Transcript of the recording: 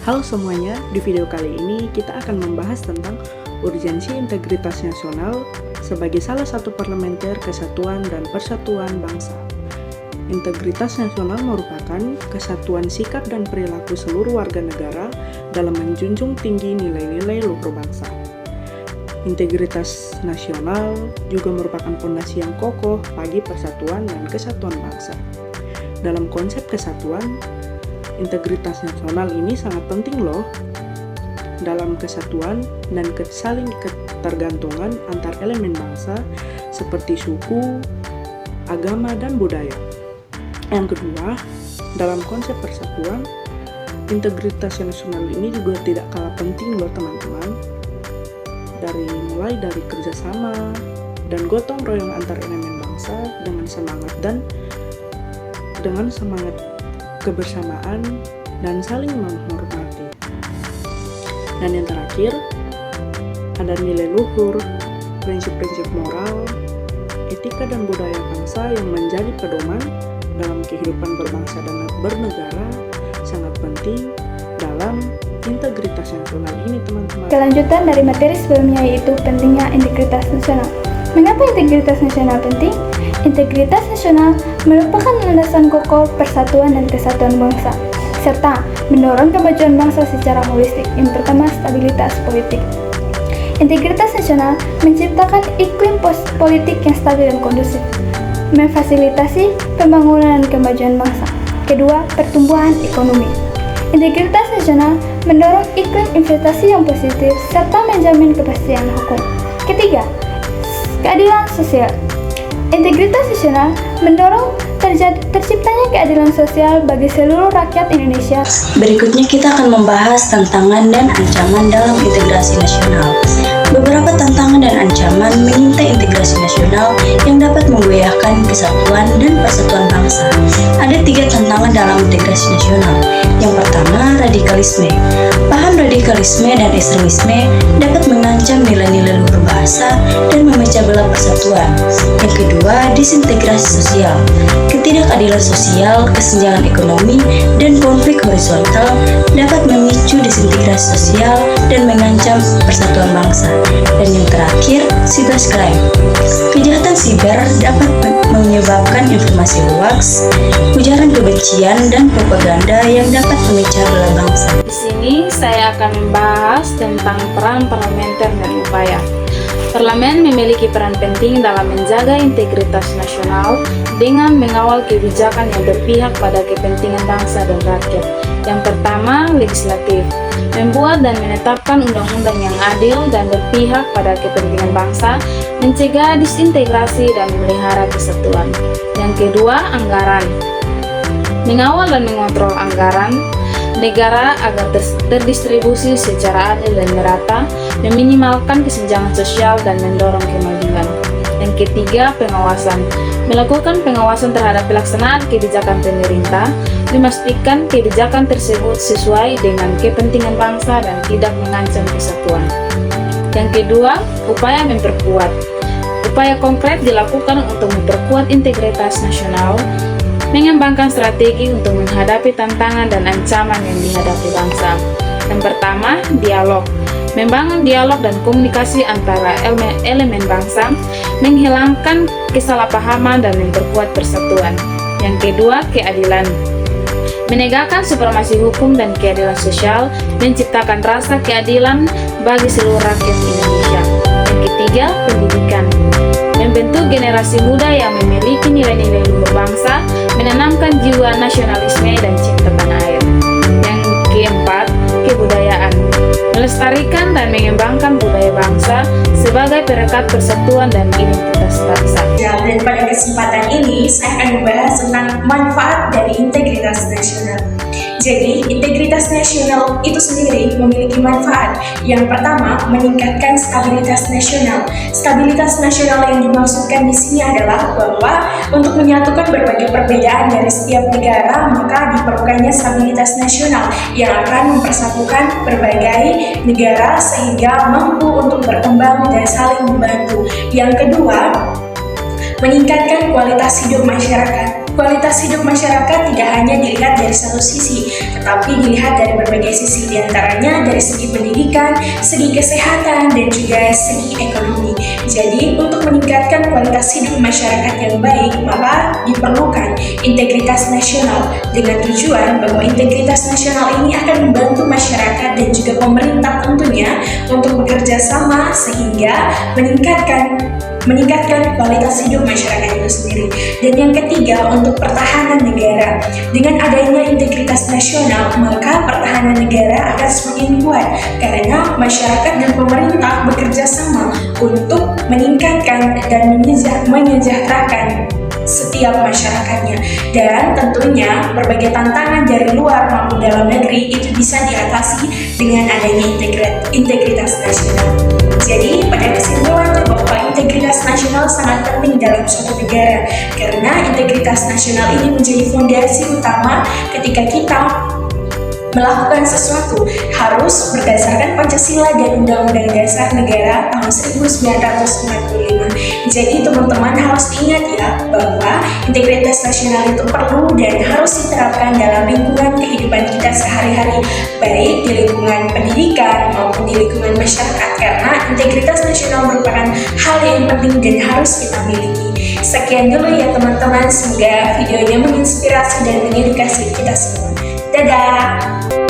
Halo semuanya, di video kali ini kita akan membahas tentang urgensi integritas nasional sebagai salah satu parlementer kesatuan dan persatuan bangsa. Integritas nasional merupakan kesatuan sikap dan perilaku seluruh warga negara dalam menjunjung tinggi nilai-nilai luhur bangsa. Integritas nasional juga merupakan fondasi yang kokoh bagi persatuan dan kesatuan bangsa. Dalam konsep kesatuan, integritas nasional ini sangat penting loh dalam kesatuan dan saling ketergantungan antar elemen bangsa seperti suku, agama, dan budaya. Yang kedua, dalam konsep persatuan, integritas nasional ini juga tidak kalah penting loh teman-teman. Mulai dari kerjasama dan gotong royong antar elemen bangsa dengan semangat kebersamaan dan saling menghormati. Dan yang terakhir, ada nilai luhur, prinsip-prinsip moral, etika dan budaya bangsa yang menjadi pedoman dalam kehidupan berbangsa dan bernegara sangat penting dalam integritas nasional ini, teman-teman. Kelanjutan dari materi sebelumnya yaitu pentingnya integritas nasional. Mengapa integritas nasional penting? Integritas nasional merupakan landasan kokoh persatuan dan kesatuan bangsa, serta mendorong kemajuan bangsa secara holistik. Yang pertama, stabilitas politik. Integritas nasional menciptakan iklim politik yang stabil dan kondusif, memfasilitasi pembangunan dan kemajuan bangsa. Kedua, pertumbuhan ekonomi. Integritas nasional mendorong iklim investasi yang positif serta menjamin kepastian hukum. Ketiga, keadilan sosial. Integritas nasional mendorong terciptanya keadilan sosial bagi seluruh rakyat Indonesia. Berikutnya kita akan membahas tantangan dan ancaman dalam integrasi nasional. Beberapa tantangan dan ancaman mengintai integrasi nasional yang dapat menggoyahkan kesatuan dan persatuan bangsa. Ada 3 tantangan dalam integrasi nasional. Yang pertama, radikalisme. Paham radikalisme dan ekstremisme dapat mengancam nilai-nilai luhur bahasa dan memecah belah persatuan. Yang kedua, disintegrasi sosial. Ketidakadilan sosial, kesenjangan ekonomi, dan konflik horizontal dapat memicu disintegrasi sosial dan mengancam persatuan bangsa. Dan yang terakhir, cybercrime. Kejahatan siber dapat menyebabkan informasi hoaks, ujaran kebencian, dan propaganda yang dapat memecah belah bangsa. Di sini saya akan membahas tentang peran parlementer dan upaya. Parlemen memiliki peran penting dalam menjaga integritas nasional dengan mengawal kebijakan yang berpihak pada kepentingan bangsa dan rakyat. Yang pertama, legislatif. Membuat dan menetapkan undang-undang yang adil dan berpihak pada kepentingan bangsa, mencegah disintegrasi dan memelihara kesatuan. Yang kedua, anggaran. Mengawal dan mengontrol anggaran negara agar terdistribusi secara adil dan merata, meminimalkan kesenjangan sosial dan mendorong kemajuan. Yang ketiga, pengawasan. Melakukan pengawasan terhadap pelaksanaan kebijakan pemerintah, memastikan kebijakan tersebut sesuai dengan kepentingan bangsa dan tidak mengancam kesatuan. Yang kedua, upaya memperkuat. Upaya konkret dilakukan untuk memperkuat integritas nasional, mengembangkan strategi untuk menghadapi tantangan dan ancaman yang dihadapi bangsa. Yang pertama, dialog. Membangun dialog dan komunikasi antara elemen bangsa, menghilangkan kesalahpahaman dan memperkuat persatuan. Yang kedua, keadilan. Menegakkan supremasi hukum dan keadilan sosial, menciptakan rasa keadilan bagi seluruh rakyat Indonesia. Yang ketiga, pendidikan. Membentuk generasi muda yang memiliki nilai-nilai luhur bangsa, menanamkan jiwa nasionalisme dan cinta tanah air. Yang keempat, kebudayaan. Melestarikan dan mengembangkan budaya bangsa sebagai perekat persatuan dan identitas bangsa. Dan pada kesempatan ini, saya akan membahas tentang manfaat dari integritas nasional. Jadi, integritas nasional itu sendiri memiliki manfaat. Yang pertama, meningkatkan stabilitas nasional. Stabilitas nasional yang dimaksudkan di sini adalah bahwa untuk menyatukan berbagai perbedaan dari setiap negara, maka diperlukannya stabilitas nasional yang akan mempersatukan berbagai negara sehingga mampu untuk berkembang dan saling membantu. Yang kedua, meningkatkan kualitas hidup masyarakat. Kualitas hidup masyarakat tidak hanya dilihat dari satu sisi, tetapi dilihat dari berbagai sisi, diantaranya dari segi pendidikan, segi kesehatan, dan juga segi ekonomi. Jadi, untuk meningkatkan kualitas hidup masyarakat yang baik, maka diperlukan integritas nasional, dengan tujuan bahwa integritas nasional ini akan membantu masyarakat dan juga pemerintah tentunya untuk bekerja sama sehingga meningkatkan kualitas hidup masyarakat itu sendiri. Dan yang ketiga, untuk pertahanan negara. Dengan adanya integritas nasional, maka pertahanan negara akan semakin kuat karena masyarakat dan pemerintah bekerja sama untuk meningkatkan dan menyejahterakan setiap masyarakatnya. Dan tentunya berbagai tantangan dari luar maupun dalam negeri itu bisa diatasi dengan adanya integritas nasional. Jadi pada kesimpulannya bahwa integritas nasional sangat penting dalam suatu negara karena integritas nasional ini menjadi fondasi utama ketika kita melakukan sesuatu, harus berdasarkan Pancasila dan Undang-Undang Dasar Negara tahun 1945. Jadi teman-teman harus diingat ya bahwa integritas nasional itu perlu dan harus diterapkan dalam lingkungan kehidupan kita sehari-hari, baik di lingkungan pendidikan maupun di lingkungan masyarakat, karena integritas nasional merupakan hal yang penting dan harus kita miliki. Sekian dulu ya teman-teman, semoga videonya menginspirasi dan mengedukasi kita semua. Dadah!